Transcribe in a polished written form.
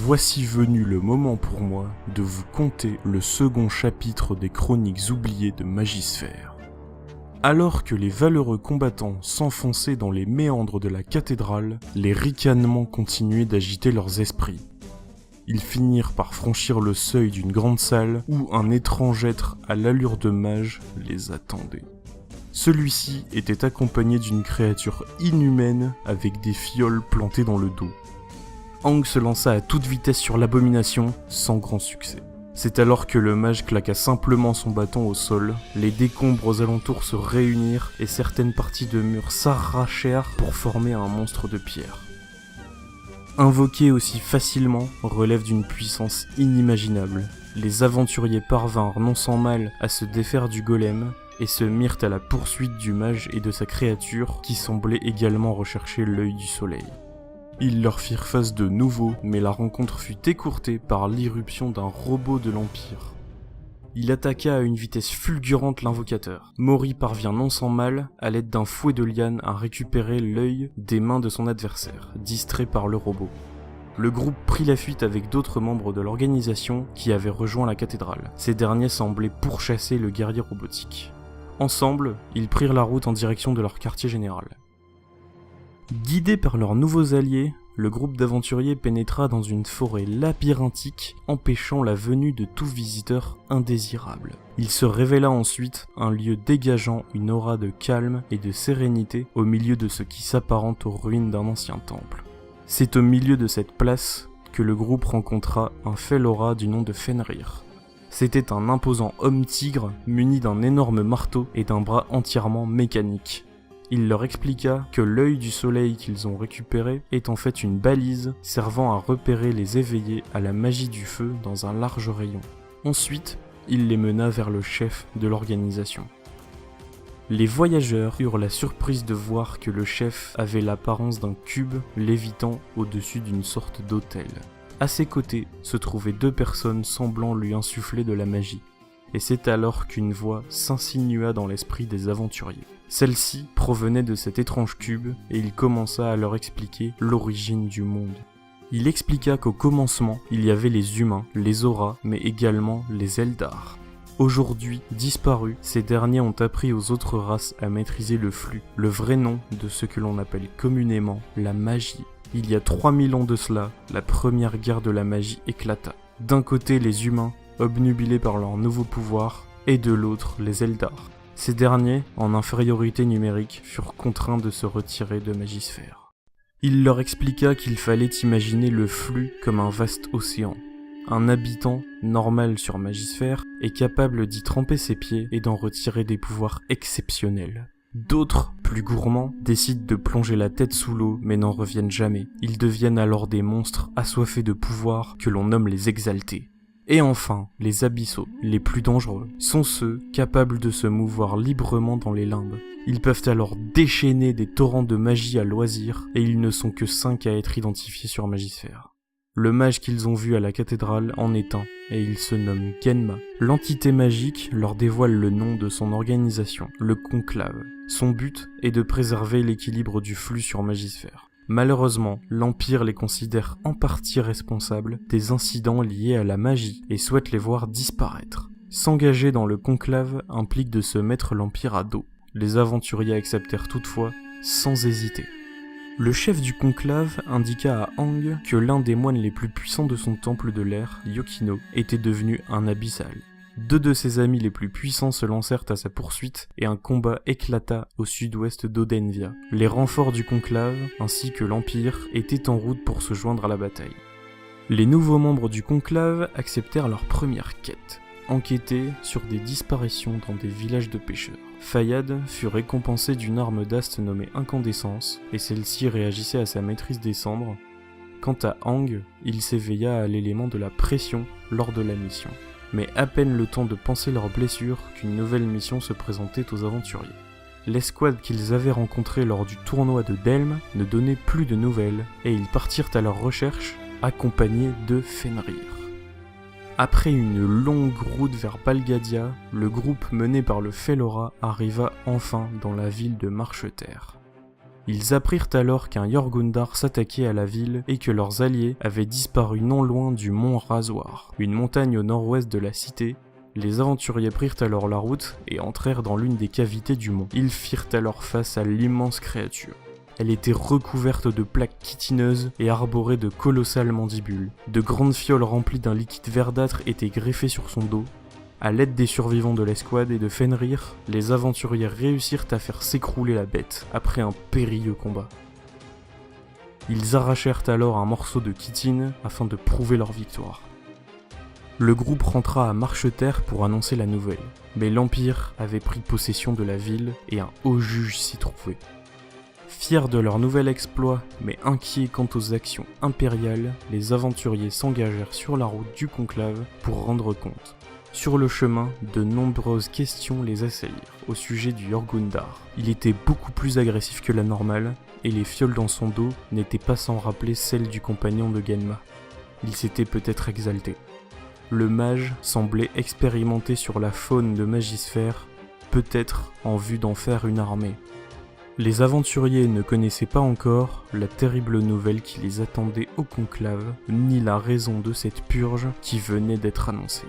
Voici venu le moment pour moi de vous conter le second chapitre des chroniques oubliées de Magisphère. Alors que les valeureux combattants s'enfonçaient dans les méandres de la cathédrale, les ricanements continuaient d'agiter leurs esprits. Ils finirent par franchir le seuil d'une grande salle où un étrange être à l'allure de mage les attendait. Celui-ci était accompagné d'une créature inhumaine avec des fioles plantées dans le dos. Aang se lança à toute vitesse sur l'abomination, sans grand succès. C'est alors que le mage claqua simplement son bâton au sol, les décombres aux alentours se réunirent et certaines parties de murs s'arrachèrent pour former un monstre de pierre. Invoqué aussi facilement relève d'une puissance inimaginable. Les aventuriers parvinrent non sans mal à se défaire du golem et se mirent à la poursuite du mage et de sa créature qui semblait également rechercher l'œil du soleil. Ils leur firent face de nouveau, mais la rencontre fut écourtée par l'irruption d'un robot de l'Empire. Il attaqua à une vitesse fulgurante l'invocateur. Mori parvient non sans mal, à l'aide d'un fouet de liane, à récupérer l'œil des mains de son adversaire, distrait par le robot. Le groupe prit la fuite avec d'autres membres de l'organisation qui avaient rejoint la cathédrale. Ces derniers semblaient pourchasser le guerrier robotique. Ensemble, ils prirent la route en direction de leur quartier général. Guidés par leurs nouveaux alliés, le groupe d'aventuriers pénétra dans une forêt labyrinthique, empêchant la venue de tout visiteur indésirable. Il se révéla ensuite un lieu dégageant une aura de calme et de sérénité au milieu de ce qui s'apparente aux ruines d'un ancien temple. C'est au milieu de cette place que le groupe rencontra un Fellora du nom de Fenrir. C'était un imposant homme-tigre muni d'un énorme marteau et d'un bras entièrement mécanique. Il leur expliqua que l'œil du soleil qu'ils ont récupéré est en fait une balise servant à repérer les éveillés à la magie du feu dans un large rayon. Ensuite, il les mena vers le chef de l'organisation. Les voyageurs eurent la surprise de voir que le chef avait l'apparence d'un cube lévitant au-dessus d'une sorte d'autel. À ses côtés se trouvaient deux personnes semblant lui insuffler de la magie, et c'est alors qu'une voix s'insinua dans l'esprit des aventuriers. Celle-ci provenait de cet étrange cube et il commença à leur expliquer l'origine du monde. Il expliqua qu'au commencement, il y avait les humains, les auras, mais également les Eldar. Aujourd'hui disparus, ces derniers ont appris aux autres races à maîtriser le flux, le vrai nom de ce que l'on appelle communément la magie. Il y a 3000 ans de cela, la première guerre de la magie éclata. D'un côté les humains, obnubilés par leur nouveau pouvoir, et de l'autre les Eldar. Ces derniers, en infériorité numérique, furent contraints de se retirer de Magisphère. Il leur expliqua qu'il fallait imaginer le flux comme un vaste océan. Un habitant, normal sur Magisphère, est capable d'y tremper ses pieds et d'en retirer des pouvoirs exceptionnels. D'autres, plus gourmands, décident de plonger la tête sous l'eau mais n'en reviennent jamais. Ils deviennent alors des monstres assoiffés de pouvoir que l'on nomme les exaltés. Et enfin, les abyssaux, les plus dangereux, sont ceux capables de se mouvoir librement dans les limbes. Ils peuvent alors déchaîner des torrents de magie à loisir, et ils ne sont que 5 à être identifiés sur Magisphère. Le mage qu'ils ont vu à la cathédrale en est un, et il se nomme Genma. L'entité magique leur dévoile le nom de son organisation, le Conclave. Son but est de préserver l'équilibre du flux sur Magisphère. Malheureusement, l'Empire les considère en partie responsables des incidents liés à la magie et souhaite les voir disparaître. S'engager dans le conclave implique de se mettre l'Empire à dos. Les aventuriers acceptèrent toutefois, sans hésiter. Le chef du conclave indiqua à Aang que l'un des moines les plus puissants de son temple de l'air, Yokino, était devenu un abyssal. Deux de ses amis les plus puissants se lancèrent à sa poursuite et un combat éclata au sud-ouest d'Odenvia. Les renforts du conclave, ainsi que l'Empire, étaient en route pour se joindre à la bataille. Les nouveaux membres du conclave acceptèrent leur première quête, enquêter sur des disparitions dans des villages de pêcheurs. Fayad fut récompensé d'une arme d'Ast nommée Incandescence, et celle-ci réagissait à sa maîtrise des cendres. Quant à Aang, il s'éveilla à l'élément de la pression lors de la mission. Mais à peine le temps de panser leurs blessures qu'une nouvelle mission se présentait aux aventuriers. L'escouade qu'ils avaient rencontrée lors du tournoi de Delm ne donnait plus de nouvelles, et ils partirent à leur recherche, accompagnés de Fenrir. Après une longue route vers Balgadia, le groupe mené par le Fellora arriva enfin dans la ville de Marcheterre. Ils apprirent alors qu'un Jorgundar s'attaquait à la ville et que leurs alliés avaient disparu non loin du mont Rasoir, une montagne au nord-ouest de la cité. Les aventuriers prirent alors la route et entrèrent dans l'une des cavités du mont. Ils firent alors face à l'immense créature. Elle était recouverte de plaques chitineuses et arborait de colossales mandibules. De grandes fioles remplies d'un liquide verdâtre étaient greffées sur son dos. À l'aide des survivants de l'escouade et de Fenrir, les aventuriers réussirent à faire s'écrouler la bête, après un périlleux combat. Ils arrachèrent alors un morceau de chitine afin de prouver leur victoire. Le groupe rentra à Marcheterre pour annoncer la nouvelle, mais l'Empire avait pris possession de la ville et un haut juge s'y trouvait. Fiers de leur nouvel exploit, mais inquiets quant aux actions impériales, les aventuriers s'engagèrent sur la route du conclave pour rendre compte. Sur le chemin, de nombreuses questions les assaillirent au sujet du Jorgundar. Il était beaucoup plus agressif que la normale, et les fioles dans son dos n'étaient pas sans rappeler celles du compagnon de Genma. Il s'était peut-être exalté. Le mage semblait expérimenter sur la faune de Magisphère, peut-être en vue d'en faire une armée. Les aventuriers ne connaissaient pas encore la terrible nouvelle qui les attendait au conclave, ni la raison de cette purge qui venait d'être annoncée.